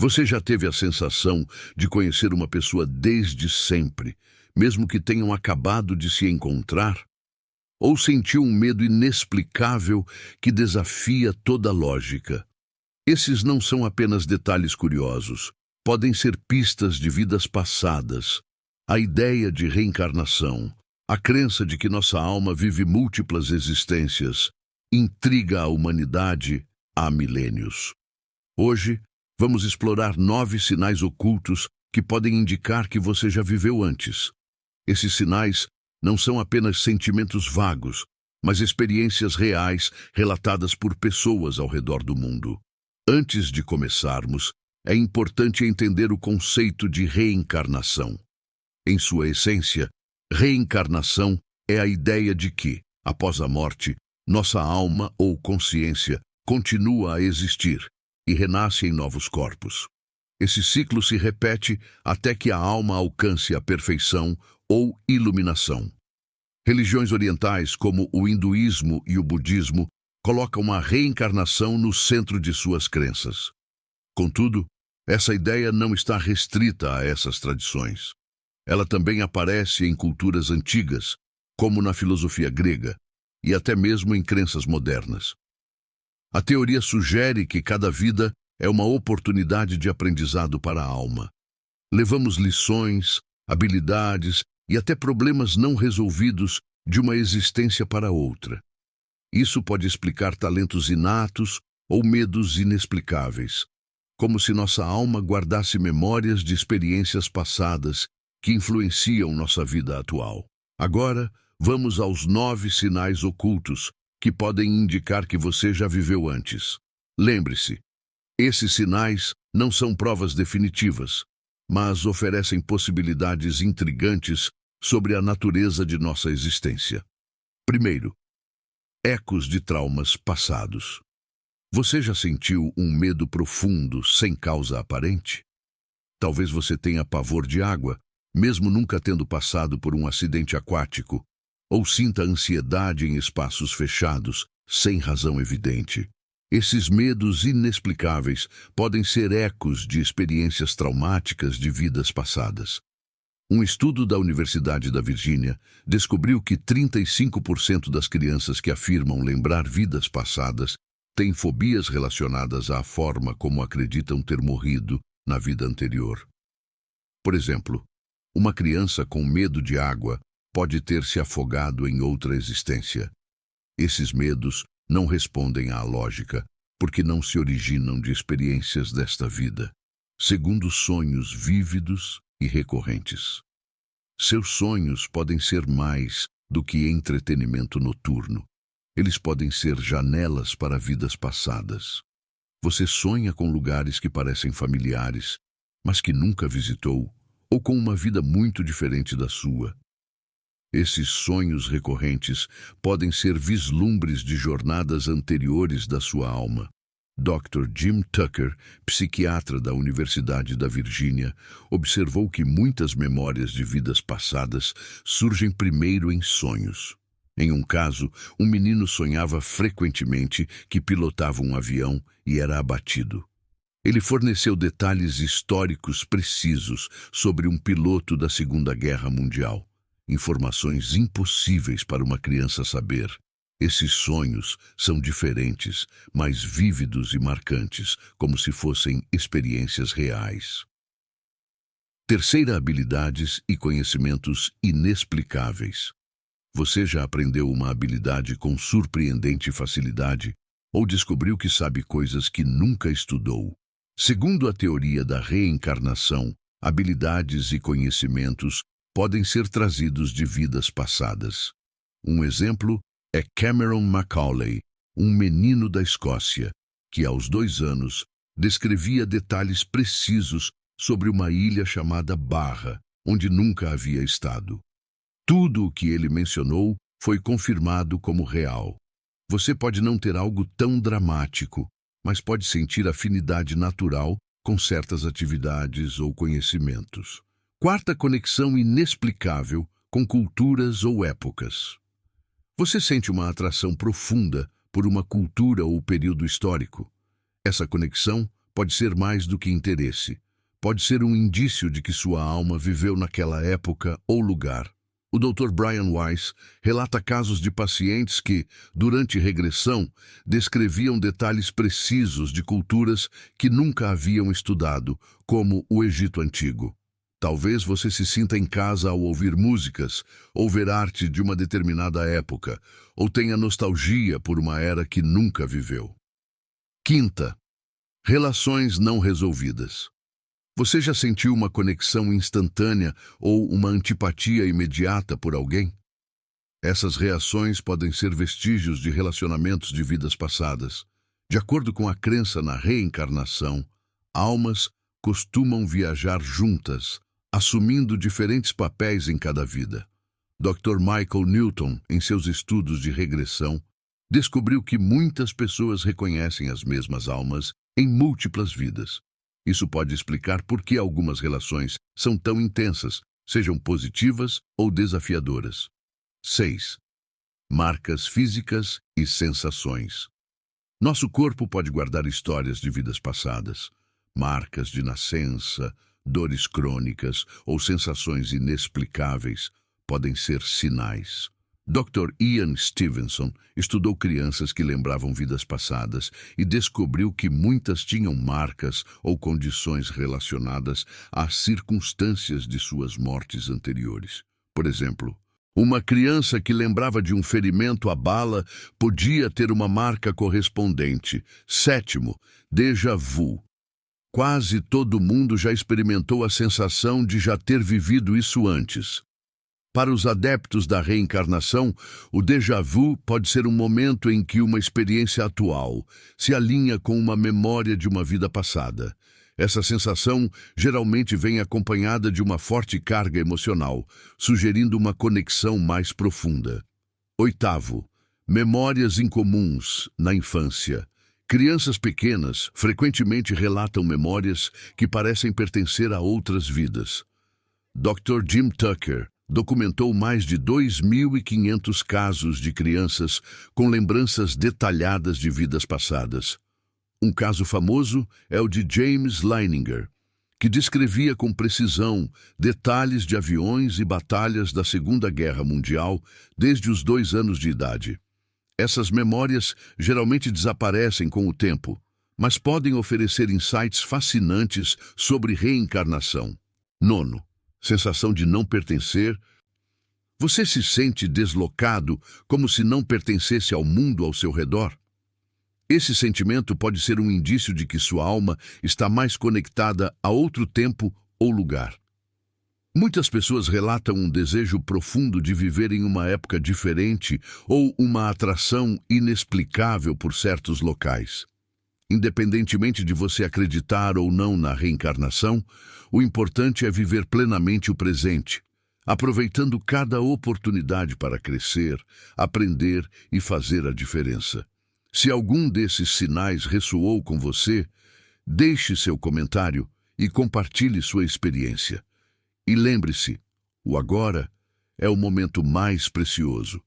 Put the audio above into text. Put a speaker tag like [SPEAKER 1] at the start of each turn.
[SPEAKER 1] Você já teve a sensação de conhecer uma pessoa desde sempre, mesmo que tenham acabado de se encontrar? Ou sentiu um medo inexplicável que desafia toda a lógica? Esses não são apenas detalhes curiosos, podem ser pistas de vidas passadas. A ideia de reencarnação, a crença de que nossa alma vive múltiplas existências, intriga a humanidade há milênios. Hoje, vamos explorar 9 sinais ocultos que podem indicar que você já viveu antes. Esses sinais não são apenas sentimentos vagos, mas experiências reais relatadas por pessoas ao redor do mundo. Antes de começarmos, é importante entender o conceito de reencarnação. Em sua essência, reencarnação é a ideia de que, após a morte, nossa alma ou consciência continua a existir e renasce em novos corpos. Esse ciclo se repete até que a alma alcance a perfeição ou iluminação. Religiões orientais, como o hinduísmo e o budismo, colocam a reencarnação no centro de suas crenças. Contudo, essa ideia não está restrita a essas tradições. Ela também aparece em culturas antigas, como na filosofia grega, e até mesmo em crenças modernas. A teoria sugere que cada vida é uma oportunidade de aprendizado para a alma. Levamos lições, habilidades e até problemas não resolvidos de uma existência para outra. Isso pode explicar talentos inatos ou medos inexplicáveis, como se nossa alma guardasse memórias de experiências passadas que influenciam nossa vida atual. Agora, vamos aos 9 sinais ocultos que podem indicar que você já viveu antes. Lembre-se, esses sinais não são provas definitivas, mas oferecem possibilidades intrigantes sobre a natureza de nossa existência. Primeiro, ecos de traumas passados. Você já sentiu um medo profundo sem causa aparente? Talvez você tenha pavor de água, mesmo nunca tendo passado por um acidente aquático, ou sinta ansiedade em espaços fechados, sem razão evidente. Esses medos inexplicáveis podem ser ecos de experiências traumáticas de vidas passadas. Um estudo da Universidade da Virgínia descobriu que 35% das crianças que afirmam lembrar vidas passadas têm fobias relacionadas à forma como acreditam ter morrido na vida anterior. Por exemplo, uma criança com medo de água pode ter se afogado em outra existência. Esses medos não respondem à lógica, porque não se originam de experiências desta vida, segundo sonhos vívidos e recorrentes. Seus sonhos podem ser mais do que entretenimento noturno. Eles podem ser janelas para vidas passadas. Você sonha com lugares que parecem familiares, mas que nunca visitou, ou com uma vida muito diferente da sua. Esses sonhos recorrentes podem ser vislumbres de jornadas anteriores da sua alma. Dr. Jim Tucker, psiquiatra da Universidade da Virgínia, observou que muitas memórias de vidas passadas surgem primeiro em sonhos. Em um caso, um menino sonhava frequentemente que pilotava um avião e era abatido. Ele forneceu detalhes históricos precisos sobre um piloto da Segunda Guerra Mundial. Informações impossíveis para uma criança saber. Esses sonhos são diferentes, mais vívidos e marcantes, como se fossem experiências reais. Terceira, habilidades e conhecimentos inexplicáveis. Você já aprendeu uma habilidade com surpreendente facilidade ou descobriu que sabe coisas que nunca estudou? Segundo a teoria da reencarnação, habilidades e conhecimentos podem ser trazidos de vidas passadas. Um exemplo é Cameron Macaulay, um menino da Escócia, que aos 2 anos descrevia detalhes precisos sobre uma ilha chamada Barra, onde nunca havia estado. Tudo o que ele mencionou foi confirmado como real. Você pode não ter algo tão dramático, mas pode sentir afinidade natural com certas atividades ou conhecimentos. Quarta, conexão inexplicável com culturas ou épocas. Você sente uma atração profunda por uma cultura ou período histórico. Essa conexão pode ser mais do que interesse. Pode ser um indício de que sua alma viveu naquela época ou lugar. O Dr. Brian Weiss relata casos de pacientes que, durante regressão, descreviam detalhes precisos de culturas que nunca haviam estudado, como o Egito Antigo. Talvez você se sinta em casa ao ouvir músicas, ou ver arte de uma determinada época, ou tenha nostalgia por uma era que nunca viveu. Quinta, relações não resolvidas. Você já sentiu uma conexão instantânea ou uma antipatia imediata por alguém? Essas reações podem ser vestígios de relacionamentos de vidas passadas. De acordo com a crença na reencarnação, almas costumam viajar juntas, assumindo diferentes papéis em cada vida. Dr. Michael Newton, em seus estudos de regressão, descobriu que muitas pessoas reconhecem as mesmas almas em múltiplas vidas. Isso pode explicar por que algumas relações são tão intensas, sejam positivas ou desafiadoras. 6. Marcas físicas e sensações. Nosso corpo pode guardar histórias de vidas passadas, marcas de nascença, dores crônicas ou sensações inexplicáveis podem ser sinais. Dr. Ian Stevenson estudou crianças que lembravam vidas passadas e descobriu que muitas tinham marcas ou condições relacionadas às circunstâncias de suas mortes anteriores. Por exemplo, uma criança que lembrava de um ferimento à bala podia ter uma marca correspondente. 7. Déjà vu. Quase todo mundo já experimentou a sensação de já ter vivido isso antes. Para os adeptos da reencarnação, o déjà vu pode ser um momento em que uma experiência atual se alinha com uma memória de uma vida passada. Essa sensação geralmente vem acompanhada de uma forte carga emocional, sugerindo uma conexão mais profunda. 8. Memórias incomuns na infância. Crianças pequenas frequentemente relatam memórias que parecem pertencer a outras vidas. Dr. Jim Tucker documentou mais de 2.500 casos de crianças com lembranças detalhadas de vidas passadas. Um caso famoso é o de James Leininger, que descrevia com precisão detalhes de aviões e batalhas da Segunda Guerra Mundial desde os 2 anos de idade. Essas memórias geralmente desaparecem com o tempo, mas podem oferecer insights fascinantes sobre reencarnação. 9. Sensação de não pertencer. Você se sente deslocado, como se não pertencesse ao mundo ao seu redor? Esse sentimento pode ser um indício de que sua alma está mais conectada a outro tempo ou lugar. Muitas pessoas relatam um desejo profundo de viver em uma época diferente ou uma atração inexplicável por certos locais. Independentemente de você acreditar ou não na reencarnação, o importante é viver plenamente o presente, aproveitando cada oportunidade para crescer, aprender e fazer a diferença. Se algum desses sinais ressoou com você, deixe seu comentário e compartilhe sua experiência. E lembre-se, o agora é o momento mais precioso.